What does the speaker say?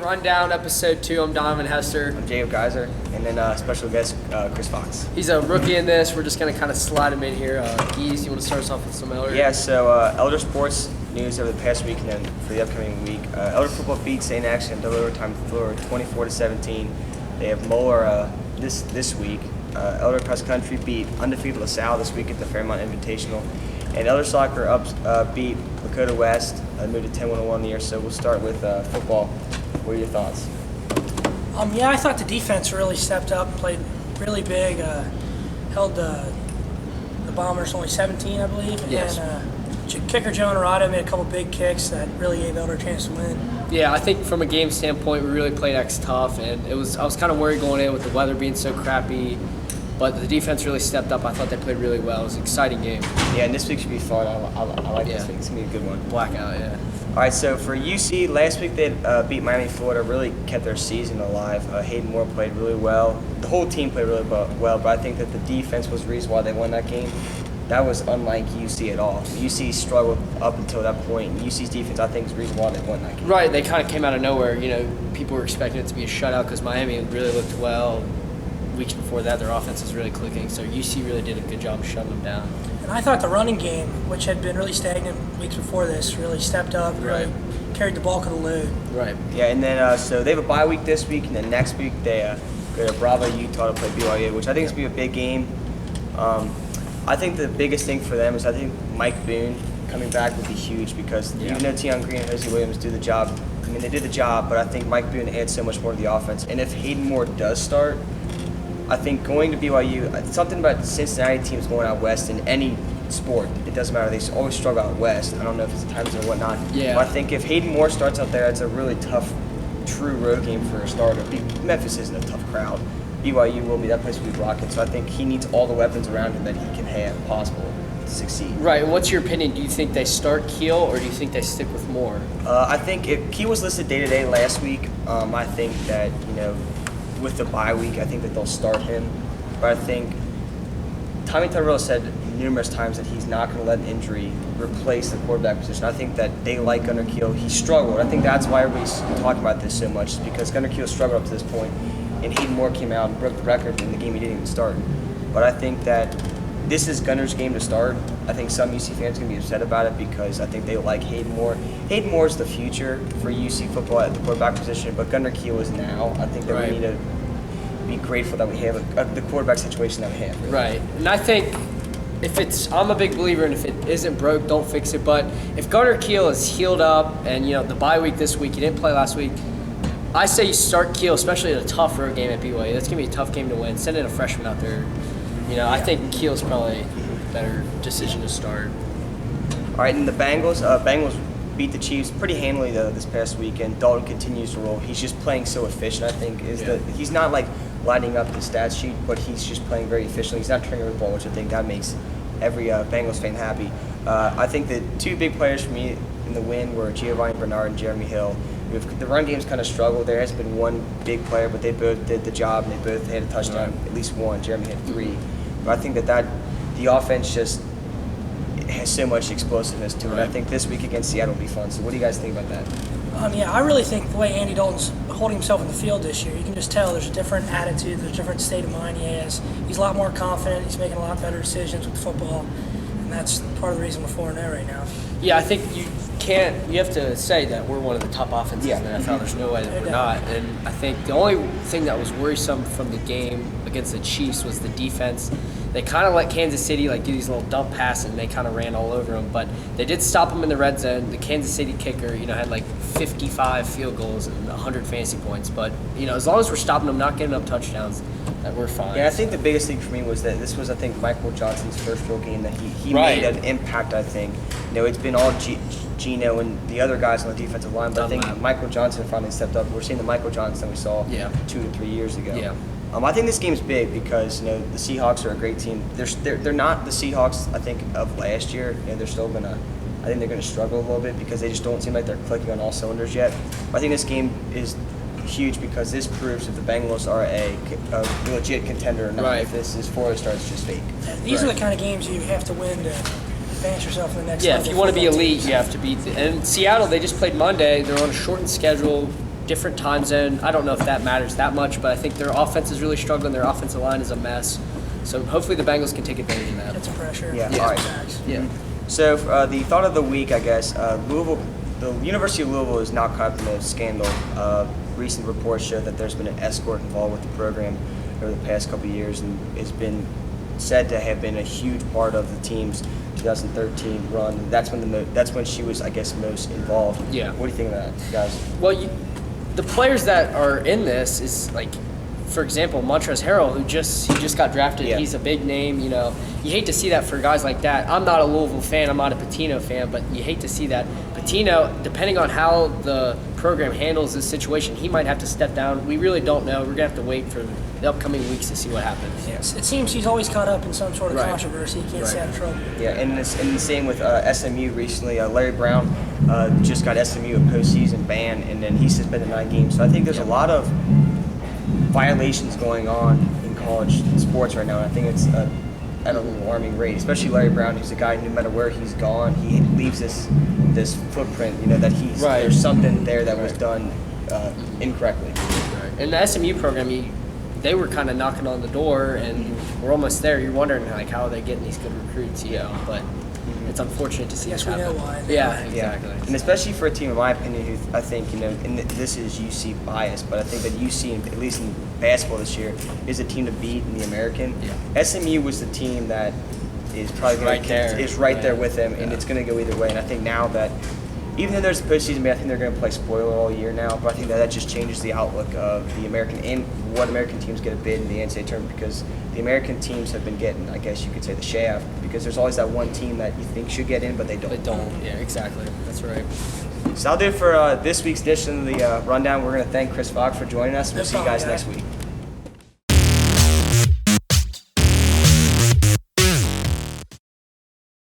Rundown, Episode 2. I'm Donovan Hester. I'm Jacob Geiser, and then special guest Chris Fox. He's a rookie in this. We're just going to kind of slide him in here. Geese, you want to start us off with some Elder? Yeah, so Elder sports news over the past week and then for the upcoming week. Elder football beat St. Axe in double overtime floor 24-17. They have Moeller this week. Elder cross country beat undefeated LaSalle this week at the Fairmont Invitational. And Elder soccer beat Lakota West, moved to 10-1-1 the year. So we'll start with football. What are your thoughts? Yeah, I thought the defense really stepped up and played really big. Held the Bombers only 17, I believe. Yes. And kicker Joe Narado made a couple big kicks that really gave Elder a chance to win. Yeah, I think from a game standpoint, we really played X tough, and I was kind of worried going in with the weather being so crappy. But the defense really stepped up. I thought they played really well. It was an exciting game. Yeah, and this week should be fun. I like this week. It's going to be a good one. Blackout, yeah. All right, so for UC, last week they beat Miami, Florida, really kept their season alive. Hayden Moore played really well. The whole team played really well, but I think that the defense was the reason why they won that game. That was unlike UC at all. UC struggled up until that point. UC's defense, I think, is the reason why they won that game. Right, they kind of came out of nowhere. You know, people were expecting it to be a shutout because Miami really looked well. Weeks before that, their offense was really clicking, so UC really did a good job shutting them down. And I thought the running game, which had been really stagnant weeks before this, really stepped up, really carried the bulk of the load. Right. Yeah, and then so they have a bye week this week, and then next week they go to Bravo, Utah to play BYU, which I think is going to be a big game. I think the biggest thing for them is I think Mike Boone coming back would be huge because even though Tion Green and Hosea Williams do the job, I mean, they did the job, but I think Mike Boone adds so much more to the offense. And if Hayden Moore does start, I think going to BYU, something about Cincinnati teams going out west in any sport, it doesn't matter. They always struggle out west. I don't know if it's the time zone or whatnot. Yeah. But I think if Hayden Moore starts out there, it's a really tough, true road game for a starter. Memphis isn't a tough crowd. BYU will be, that place will be rocking. So I think he needs all the weapons around him that he can have possible to succeed. Right, and what's your opinion? Do you think they start Keel or do you think they stick with Moore? I think if Keel was listed day-to-day last week, I think that, with the bye week, I think that they'll start him. But I think Tommy Tyrell said numerous times that he's not going to let an injury replace the quarterback position. I think that they like Gunnar Keel. He struggled. I think that's why everybody's talking about this so much, is because Gunnar Keel struggled up to this point, and Hayden Moore came out and broke the record in the game he didn't even start. But I think that this is Gunnar's game to start. I think some UC fans are going to be upset about it because I think they like Hayden Moore. Hayden Moore is the future for UC football at the quarterback position, but Gunnar Keel is now. I think that we need to be grateful that we have the quarterback situation that we have. Really. Right, and I think I'm a big believer in if it isn't broke, don't fix it. But if Gunnar Keel is healed up and, the bye week this week, he didn't play last week, I say you start Keel, especially at a tough road game at BYU. That's going to be a tough game to win. Send in a freshman out there. I think Keel's probably a better decision to start. All right, and the Bengals beat the Chiefs pretty handily this past weekend. Dalton continues to roll. He's just playing so efficient, I think. He's not like lining up the stat sheet, but he's just playing very efficiently. He's not turning over the ball, which I think that makes every Bengals fan happy. I think the two big players for me in the win were Giovanni Bernard and Jeremy Hill. The run game's kind of struggled. There has been one big player, but they both did the job, and they both had a touchdown, at least one. Jeremy had 3. But I think that the offense just has so much explosiveness to it. I think this week against Seattle will be fun. So what do you guys think about that? I really think the way Andy Dalton's holding himself in the field this year, you can just tell there's a different attitude, there's a different state of mind he has. He's a lot more confident. He's making a lot better decisions with football, and that's part of the reason we're 4-0 right now. Yeah, I think you have to say that we're one of the top offenses in the NFL. There's no way that we're not. And I think the only thing that was worrisome from the game against the Chiefs was the defense. They kind of let Kansas City do these little dump passes, and they kind of ran all over them. But they did stop them in the red zone. The Kansas City kicker, had 55 field goals and 100 fantasy points. But, as long as we're stopping them, not getting up touchdowns, that we're fine. Yeah, I think the biggest thing for me was that this was, I think, Michael Johnson's first real game that he made an impact, I think. It's been all Gino and the other guys on the defensive line, but I think Michael Johnson finally stepped up. We're seeing the Michael Johnson we saw 2 to 3 years ago. Yeah. I think this game's big because the Seahawks are a great team. They're not the Seahawks I think of last year, and they're still I think they're gonna struggle a little bit because they just don't seem like they're clicking on all cylinders yet. But I think this game is huge because this proves if the Bengals are a legit contender or not. Right. If this is 4 starts just fake. These are the kind of games you have to win to advance yourself in the next level. Yeah, if you want to be elite, you have to beat. And Seattle, they just played Monday. They're on a shortened schedule. different time zone. I don't know if that matters that much, but I think their offense is really struggling. Their offensive line is a mess. So hopefully the Bengals can take advantage of that. Get some pressure. Yeah. Yeah. All right. Facts. Yeah. So the thought of the week, I guess, Louisville, the University of Louisville is now caught up in a scandal. Recent reports show that there's been an escort involved with the program over the past couple of years, and it's been said to have been a huge part of the team's 2013 run. That's when she was, I guess, most involved. Yeah. What do you think of that, guys? Well, the players that are in this is like, for example, Montrezl Harrell, who just got drafted. Yeah. He's a big name. You know, you hate to see that for guys like that. I'm not a Louisville fan. I'm not a Pitino fan, but you hate to see that. Pitino, depending on how the program handles this situation, he might have to step down. We really don't know. We're gonna have to wait for the upcoming weeks to see what happens. Yes, it seems he's always caught up in some sort of Right. controversy. He can't stay out of trouble. Yeah, and the same with SMU recently. Larry Brown just got SMU a postseason ban, and then he's suspended 9 games. So I think there's a lot of violations going on in college sports right now, and I think it's at an alarming rate. Especially Larry Brown, who's a guy, no matter where he's gone, he leaves this footprint. You know that Right. there's something there that was done incorrectly. In the SMU program, they were kind of knocking on the door, and we're almost there. You're wondering like how are they getting these good recruits, you know? But it's unfortunate to see Yes, this we happen. know why. Yeah, Yeah, exactly. and especially for a team, in my opinion, who I think, you know, and this is UC bias, but I think that UC, at least in basketball this year, is a team to beat in the American. Yeah. SMU was the team that is probably Right there. is right there Yeah. with them, and Yeah. it's going to go either way. And I think now that, even though there's a postseason, I think they're going to play spoiler all year now. But I think that just changes the outlook of the American and what American teams get a bid in the NCAA tournament, because the American teams have been getting, I guess you could say, the shaft, because there's always that one team that you think should get in, but they don't. They don't. Yeah, exactly. That's right. So I'll do it for this week's edition of the Rundown. We're going to thank Chris Fogg for joining us. We'll No see you problem, guys guys. next week.